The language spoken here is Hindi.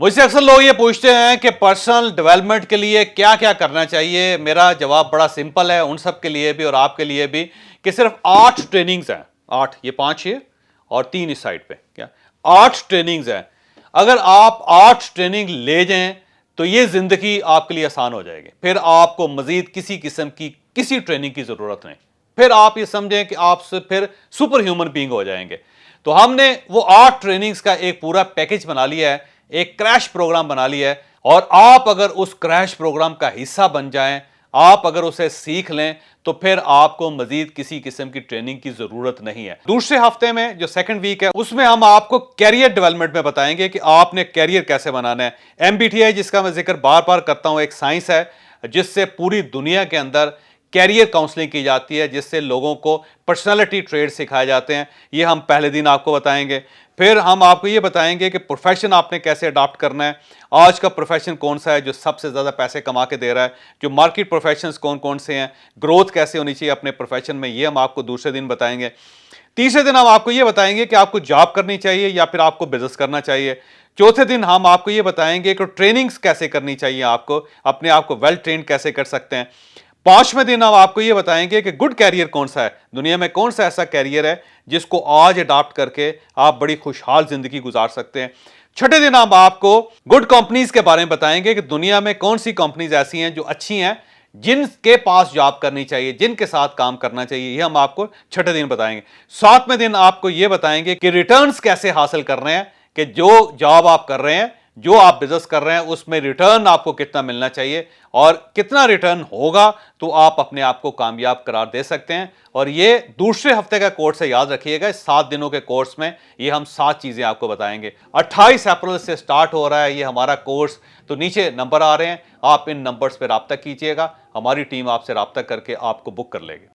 मुझसे अक्सर लोग ये पूछते हैं कि पर्सनल डेवलपमेंट के लिए क्या क्या करना चाहिए। मेरा जवाब बड़ा सिंपल है, उन सब के लिए भी और आपके लिए भी, कि सिर्फ 8 ट्रेनिंग्स हैं। 8, ये 5 ये और 3 इस साइड पे, क्या 8 ट्रेनिंग्स हैं। अगर आप 8 ट्रेनिंग ले जाएं तो ये जिंदगी आपके लिए आसान हो जाएगी। फिर आपको मजीद किसी किस्म की किसी ट्रेनिंग की जरूरत नहीं। फिर आप ये समझें कि आप फिर सुपर ह्यूमन बीइंग हो जाएंगे। तो हमने वो 8 ट्रेनिंग्स का एक पूरा पैकेज बना लिया है, एक क्रैश प्रोग्राम बना लिया है। और आप अगर उस क्रैश प्रोग्राम का हिस्सा बन जाएं, आप अगर उसे सीख लें, तो फिर आपको मजीद किसी किस्म की ट्रेनिंग की जरूरत नहीं है। दूसरे हफ्ते में जो सेकंड वीक है, उसमें हम आपको कैरियर डेवलपमेंट में बताएंगे कि आपने कैरियर कैसे बनाना है। एमबीटीआई, जिसका मैं जिक्र बार बार करता हूं, एक साइंस है जिससे पूरी दुनिया के अंदर कैरियर काउंसलिंग की जाती है, जिससे लोगों को पर्सनालिटी ट्रेड सिखाए जाते हैं। ये हम पहले दिन आपको बताएंगे। फिर हम आपको ये बताएंगे कि प्रोफेशन आपने कैसे अडॉप्ट करना है। आज का प्रोफेशन कौन सा है जो सबसे ज़्यादा पैसे कमा के दे रहा है, जो मार्केट प्रोफेशंस कौन कौन से हैं, ग्रोथ कैसे होनी चाहिए अपने प्रोफेशन में, ये हम आपको दूसरे दिन बताएंगे। तीसरे दिन हम आपको ये बताएंगे कि आपको जॉब करनी चाहिए या फिर आपको बिजनेस करना चाहिए। चौथे दिन हम आपको ये बताएंगे कि ट्रेनिंग्स कैसे करनी चाहिए, आपको अपने आप को वेल ट्रेंड कैसे कर सकते हैं। पांचवें दिन हम आपको यह बताएंगे कि गुड कैरियर कौन सा है, दुनिया में कौन सा ऐसा कैरियर है जिसको आज अडॉप्ट करके आप बड़ी खुशहाल जिंदगी गुजार सकते हैं। छठे दिन हम आपको गुड कंपनीज के बारे में बताएंगे कि दुनिया में कौन सी कंपनीज ऐसी हैं जो अच्छी हैं, जिनके पास जॉब करनी चाहिए, जिनके साथ काम करना चाहिए। ये हम आपको छठे दिन बताएंगे। सातवें दिन आपको यह बताएंगे कि रिटर्न्स कैसे हासिल कर रहे हैं, कि जो जॉब आप कर रहे हैं, जो आप बिजनेस कर रहे हैं, उसमें रिटर्न आपको कितना मिलना चाहिए, और कितना रिटर्न होगा तो आप अपने आप को कामयाब करार दे सकते हैं। और ये दूसरे हफ्ते का कोर्स है, याद रखिएगा। इस 7 दिनों के कोर्स में ये हम 7 चीजें आपको बताएंगे। 28 अप्रैल से स्टार्ट हो रहा है ये हमारा कोर्स। तो नीचे नंबर आ रहे हैं, आप इन नंबर्स पर राब्ता कीजिएगा, हमारी टीम आपसे राब्ता करके आपको बुक कर लेगी।